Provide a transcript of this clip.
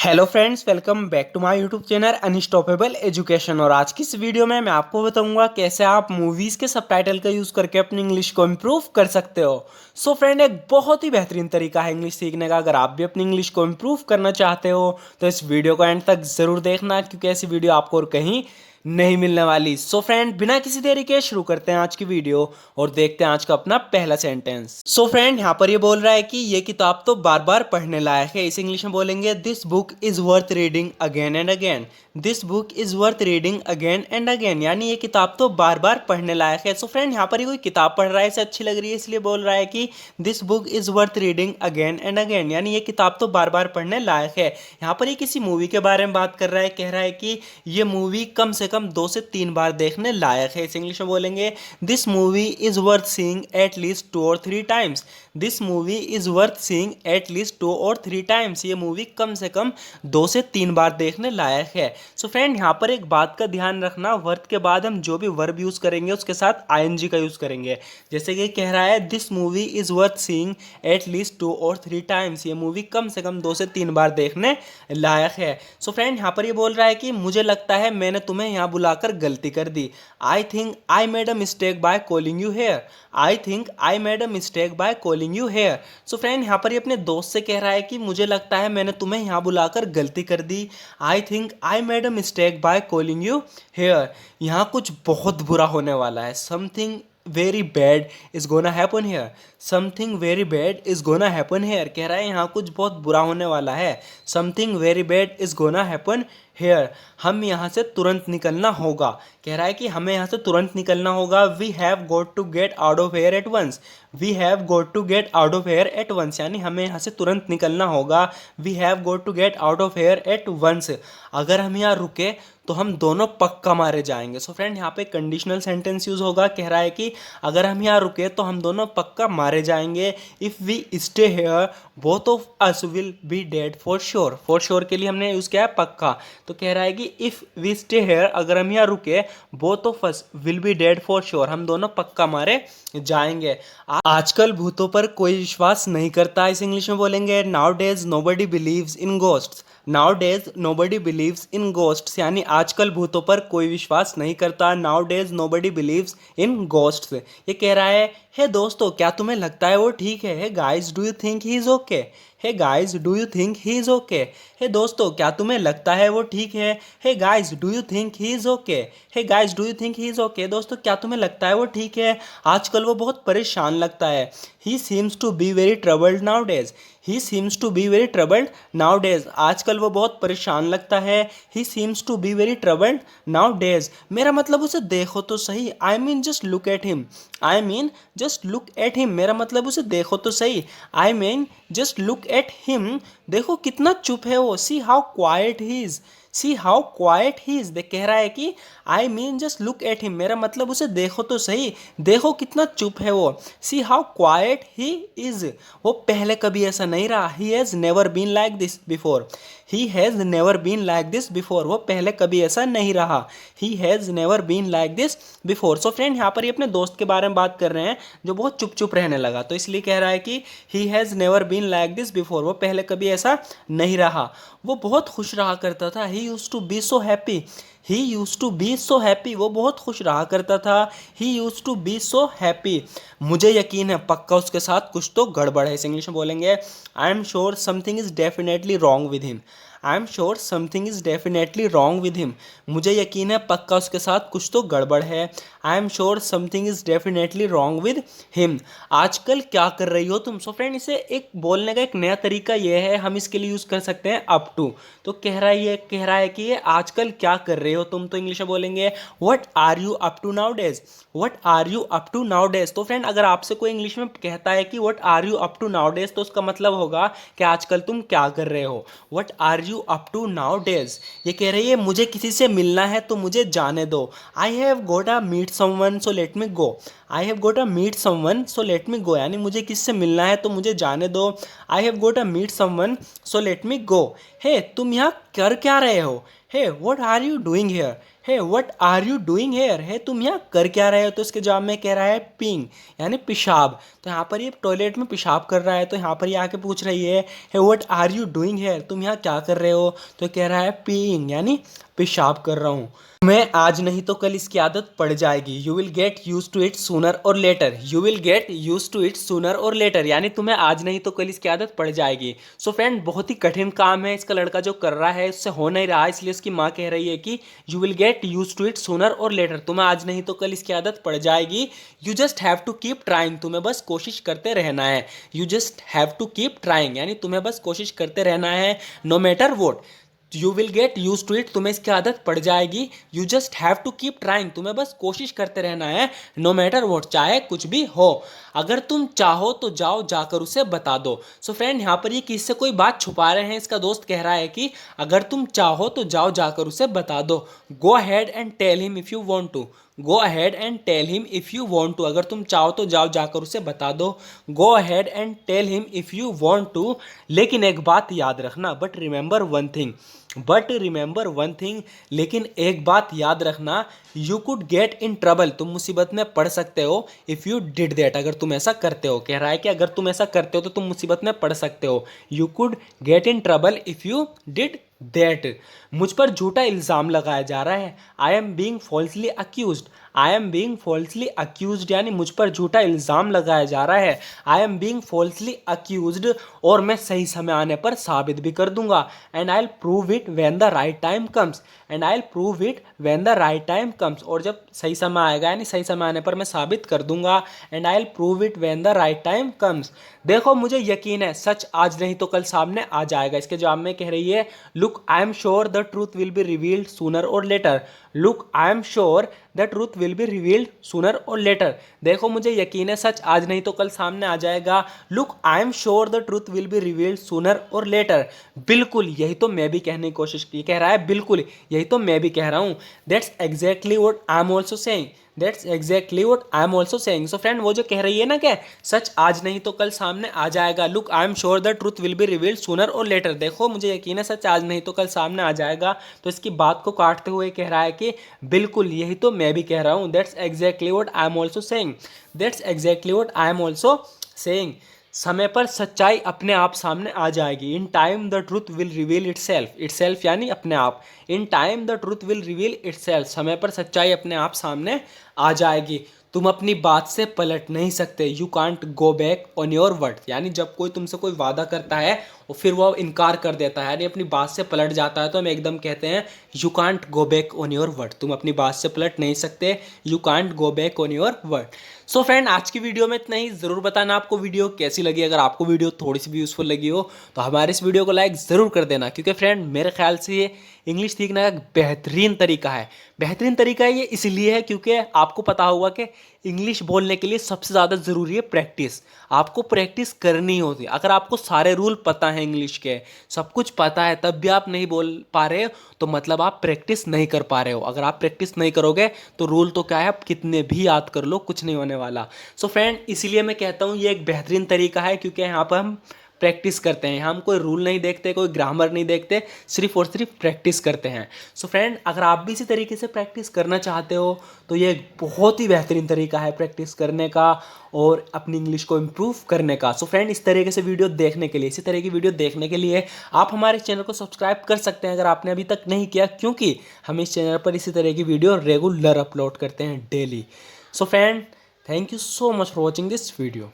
Hello friends, welcome back to my YouTube channel unstoppable education. और आज की इस वीडियो में मैं आपको बताऊंगा कैसे आप मूवीज़ के सबटाइटल का यूज़ करके अपनी इंग्लिश को इम्प्रूव कर सकते हो। सो फ्रेंड, एक बहुत ही बेहतरीन तरीका है इंग्लिश सीखने का। अगर आप भी अपनी इंग्लिश को इम्प्रूव करना चाहते हो तो इस वीडियो को एंड तक ज़रूर देखना, क्योंकि ऐसी वीडियो आपको और कहीं नहीं मिलने वाली। सो फ्रेंड, बिना किसी देरी के शुरू करते हैं आज की वीडियो और देखते हैं आज का अपना पहला सेंटेंस। सो फ्रेंड, यहाँ पर ये बोल रहा है कि ये किताब तो बार बार पढ़ने लायक है। इस इंग्लिश में बोलेंगे this book is worth reading again and again. This book is worth reading again and again, यानी ये किताब तो बार बार पढ़ने लायक है। सो फ्रेंड, यहाँ पर ये कोई किताब पढ़ रहा है, इसे अच्छी लग रही है, इसलिए बोल रहा है कि this book is worth reading again and again, यानी ये किताब तो बार बार पढ़ने लायक है। यहाँ पर ये किसी मूवी के बारे में बात कर रहा है, कह रहा है कि ये मूवी कम से कम 2 से 3 बार देखने लायक है। इस इंग्लिश में बोलेंगे this movie is worth seeing at least 2 और 3 times. This movie is worth seeing at least 2 और 3 टाइम्स, ये मूवी कम से कम 2 से 3 बार देखने लायक है। सो फ्रेंड, यहाँ पर एक बात का ध्यान रखना, वर्थ के बाद हम जो भी वर्ब यूज करेंगे उसके साथ आईएनजी का यूज करेंगे। जैसे कि कह रहा है this movie is worth seeing at least 2 और 3 टाइम्स, ये मूवी कम से कम 2 से 3 बार देखने लायक है। सो फ्रेंड, यहाँ पर ये बोल रहा है कि मुझे लगता है मैंने तुम्हें यहाँ बुलाकर गलती कर दी। I think I made a mistake by calling you here. I think I made a mistake by calling you here. So friend, यहाँ पर ये अपने दोस्त से कह रहा है कि मुझे लगता है मैंने तुम्हें यहाँ बुलाकर गलती कर दी। I think I made a mistake by calling you here. यहाँ कुछ बहुत बुरा होने वाला है। Something very bad is gonna happen here. Something very bad is gonna happen here, कह रहा है यहाँ कुछ बहुत बुरा होने वाला है। Something very bad is gonna happen here, हम यहाँ से तुरंत निकलना होगा। कह रहा है कि हमें यहाँ से तुरंत निकलना होगा। We have got to get out of here at once. We have got to get out of here at once, यानी हमें यहाँ से तुरंत निकलना होगा। We have got to get out of here at once, अगर हम यहाँ रुके तो हम दोनों पक्का मारे जाएंगे। सो फ्रेंड, यहाँ पे कंडीशनल सेंटेंस यूज होगा। कह रहा है कि अगर हम यहाँ रुके तो हम दोनों पक्का मारे जाएंगे। If we stay here both of us will be dead for sure. For sure के लिए हमने यूज़ किया है पक्का, तो कह रहा है कि इफ़ वी स्टे हेयर, अगर हम यहाँ रुके, both of us will be dead for sure, हम दोनों पक्का मारे जाएंगे। आजकल भूतों पर कोई विश्वास नहीं करता। इस इंग्लिश में बोलेंगे now days nobody believes in ghosts. Now days nobody believes in ghosts, यानी आजकल भूतों पर कोई विश्वास नहीं करता। Now days nobody believes in ghosts, ये कह रहा है हे दोस्तों, क्या तुम्हें लगता है वो ठीक है? Hey guys, do you think he is okay? Hey guys, do you think he is okay? Hey दोस्तों, क्या तुम्हें लगता है वो ठीक है? Hey guys, do you think he is okay? Hey guys, do you think he is okay? दोस्तों, क्या तुम्हें लगता है वो ठीक है? आजकल वो बहुत परेशान लगता है। He seems to be very troubled nowadays. He seems to be very troubled nowadays, आजकल वो बहुत परेशान लगता है। He seems to be very troubled nowadays, मेरा मतलब उसे देखो तो सही। I mean just look at him. I mean just look at him, मेरा मतलब उसे देखो तो सही। I mean just look at him, देखो कितना चुप है वो। See how quiet he is. See how quiet he is, दे कह रहा है कि I mean just look at him, मेरा मतलब उसे देखो तो सही, देखो कितना चुप है वो। See how quiet he is, वो पहले कभी ऐसा नहीं रहा। He has never been like this before. He has never been like this before, वो पहले कभी ऐसा नहीं रहा। He has never been like this before. So friend, यहाँ पर ये अपने दोस्त के बारे में बात कर रहे हैं जो बहुत चुप चुप रहने लगा, तो इसलिए कह रहा है कि he has never been like this before, वो पहले कभी ऐसा नहीं रहा। वो बहुत खुश रहा करता था। He used to be so happy. He used to be so happy, वो बहुत खुश रहा करता था। He used to be so happy, मुझे यकीन है पक्का उसके साथ कुछ तो गड़बड़ है। इस इंग्लिश में बोलेंगे आई am sure something is definitely wrong with him. I am sure something is definitely wrong with him, मुझे यकीन है पक्का उसके साथ कुछ तो गड़बड़ है। I am sure something is definitely wrong with him, आजकल क्या कर रही हो तुम? सो फ्रेंड, इसे एक बोलने का एक नया तरीका ये है, हम इसके लिए यूज़ कर सकते हैं अप टू। तो कह रहा है कि ये आजकल क्या कर रहे हो तुम, तो इंग्लिश में बोलेंगे what are you up to nowadays. What are you up to nowadays, तो फ्रेंड अगर आपसे कोई इंग्लिश में कहता है कि what are you up to nowadays, तो उसका मतलब होगा कि आजकल तुम क्या कर रहे हो। What are you up to nowadays, ये कह रही है मुझे किसी से मिलना है तो मुझे जाने दो। I have got a meet someone so let me go. I have got a meet someone so let me go, यानी मुझे किसी से मिलना है तो मुझे जाने दो। I have got a meet someone so let me go. Hey तुम यहाँ कर क्या रहे हो? Hey what are you doing here. Hey what are you doing here, hey तुम यहाँ कर क्या रहे हो, तो इसके जवाब में कह रहा है पीइंग यानी पेशाब। तो यहाँ पर ये टॉयलेट में पेशाब कर रहा है, तो यहाँ पर ये आके पूछ रही है what are you doing here, तुम यहाँ क्या कर रहे हो, तो कह रहा है पीइंग यानी पेशाब कर रहा हूँ। मैं आज नहीं तो कल इसकी आदत पड़ जाएगी, you will get use to it sooner और later, you will get use to it sooner और लेटर यानी तुम्हें आज नहीं तो कल इसकी आदत पड़ जाएगी। सो फ्रेंड बहुत ही कठिन काम है इसका लड़का जो कर रहा है, उससे हो नहीं रहा, इसलिए उसकी माँ कह रही है कि you will get use to it sooner और लेटर, तुम्हें आज नहीं तो कल इसकी आदत पड़ जाएगी। You just have to keep trying, तुम्हें बस कोशिश करते रहना है, you just have to keep trying यानी तुम्हें बस कोशिश करते रहना है। No matter what, you will get use to it, तुम्हें इसकी आदत पड़ जाएगी। You just have to keep trying, तुम्हें बस कोशिश करते रहना है। नो मैटर वॉट, चाहे कुछ भी हो, अगर तुम चाहो तो जाओ जाकर उसे बता दो। सो फ्रेंड यहाँ पर ये किससे कोई बात छुपा रहे हैं, इसका दोस्त कह रहा है कि अगर तुम चाहो तो जाओ जाकर उसे बता दो। Go ahead and tell him if you want to, go ahead and tell him if you want to, अगर तुम चाहो तो जाओ जाकर उसे बता दो। Go ahead and tell him if you want to, लेकिन एक बात याद रखना, but remember one thing, but remember one thing, लेकिन एक बात याद रखना, you could get in trouble, तुम मुसीबत में पड़ सकते हो, इफ़ यू डिड दैट, अगर तुम ऐसा करते हो। कह रहा है कि अगर तुम ऐसा करते हो तो तुम मुसीबत में पड़ सकते हो। You could get in trouble if you did that. मुझ पर झूठा इल्ज़ाम लगाया जा रहा है, I am being falsely accuse, I am being falsely accuse यानी मुझ पर झूठा इल्ज़ाम लगाया जा रहा है। I am being falsely accuse, और मैं सही समय आने पर साबित भी कर दूंगा। And I will prove it when the right time comes, and I will prove it when the right time comes, और जब सही समय आएगा यानी सही समय आने पर मैं साबित कर दूंगा। And I will prove it when the right time comes, देखो मुझे यकीन है सच आज नहीं तो कल सामने आ जाएगा। इसके जवाब में कह रही है look I am sure the truth will be revealed sooner और later, look I am sure the truth will be revealed sooner और लेटर, देखो मुझे यकीन है सच आज नहीं तो कल सामने आ जाएगा। Look I am sure the truth will be revealed sooner और लेटर, बिल्कुल यही तो मैं भी कहने की कोशिश की, कह रहा है बिल्कुल यही तो मैं भी कह रहा हूँ। That's exactly what I am also saying, that's exactly what I am also saying. So friend वो जो कह रही है ना कि सच आज नहीं तो कल सामने आ जाएगा, look I am sure the truth will be revealed sooner और लेटर, देखो मुझे यकीन है सच आज नहीं तो कल सामने आ जाएगा, तो इसकी बात को काटते हुए कह रहा है कि बिल्कुल यही तो मैं भी कह रहा हूँ। That's exactly what I am also saying, that's exactly what I am also saying. समय पर सच्चाई अपने आप सामने आ जाएगी। In time the truth will reveal itself, itself यानी अपने आप, in time the truth will reveal itself, समय पर सच्चाई अपने आप सामने आ जाएगी। तुम अपनी बात से पलट नहीं सकते, you can't go back on your word, यानी जब कोई तुमसे कोई वादा करता है और फिर वो इनकार कर देता है यानी अपनी बात से पलट जाता है, तो हम एकदम कहते हैं you can't go back on your word, तुम अपनी बात से पलट नहीं सकते, you can't go back on your word. So friend आज की वीडियो में इतना ही, ज़रूर बताना आपको वीडियो कैसी लगी। अगर आपको वीडियो थोड़ी सी भी यूज़फुल लगी हो तो हमारे इस वीडियो को लाइक ज़रूर कर देना, क्योंकि फ्रेंड मेरे ख्याल से ये इंग्लिश सीखने का एक बेहतरीन तरीका है। बेहतरीन तरीका ये इसलिए है क्योंकि आपको पता होगा कि इंग्लिश बोलने के लिए सबसे ज़्यादा ज़रूरी है प्रैक्टिस, आपको प्रैक्टिस करनी होती है। अगर आपको सारे रूल पता है इंग्लिश के, सब कुछ पता है, तब भी आप नहीं बोल पा रहे हो तो मतलब आप प्रैक्टिस नहीं कर पा रहे हो। अगर आप प्रैक्टिस नहीं करोगे तो रूल तो क्या है, आप कितने भी याद कर लो कुछ नहीं होने वाला। सो फ्रेंड इसीलिए मैं कहता हूँ ये एक बेहतरीन तरीका है, क्योंकि यहाँ पर हम प्रैक्टिस करते हैं, हम कोई रूल नहीं देखते, कोई ग्रामर नहीं देखते, सिर्फ और सिर्फ प्रैक्टिस करते हैं। सो फ्रेंड अगर आप भी इसी तरीके से प्रैक्टिस करना चाहते हो तो ये एक बहुत ही बेहतरीन तरीका है प्रैक्टिस करने का और अपनी इंग्लिश को इम्प्रूव करने का। सो फ्रेंड इस तरीके से वीडियो देखने के लिए, इसी तरह की वीडियो देखने के लिए आप हमारे चैनल को सब्सक्राइब कर सकते हैं अगर आपने अभी तक नहीं किया, क्योंकि हम इस चैनल पर इसी तरह की वीडियो रेगुलर अपलोड करते हैं daily. So friend thank you so much for watching this video.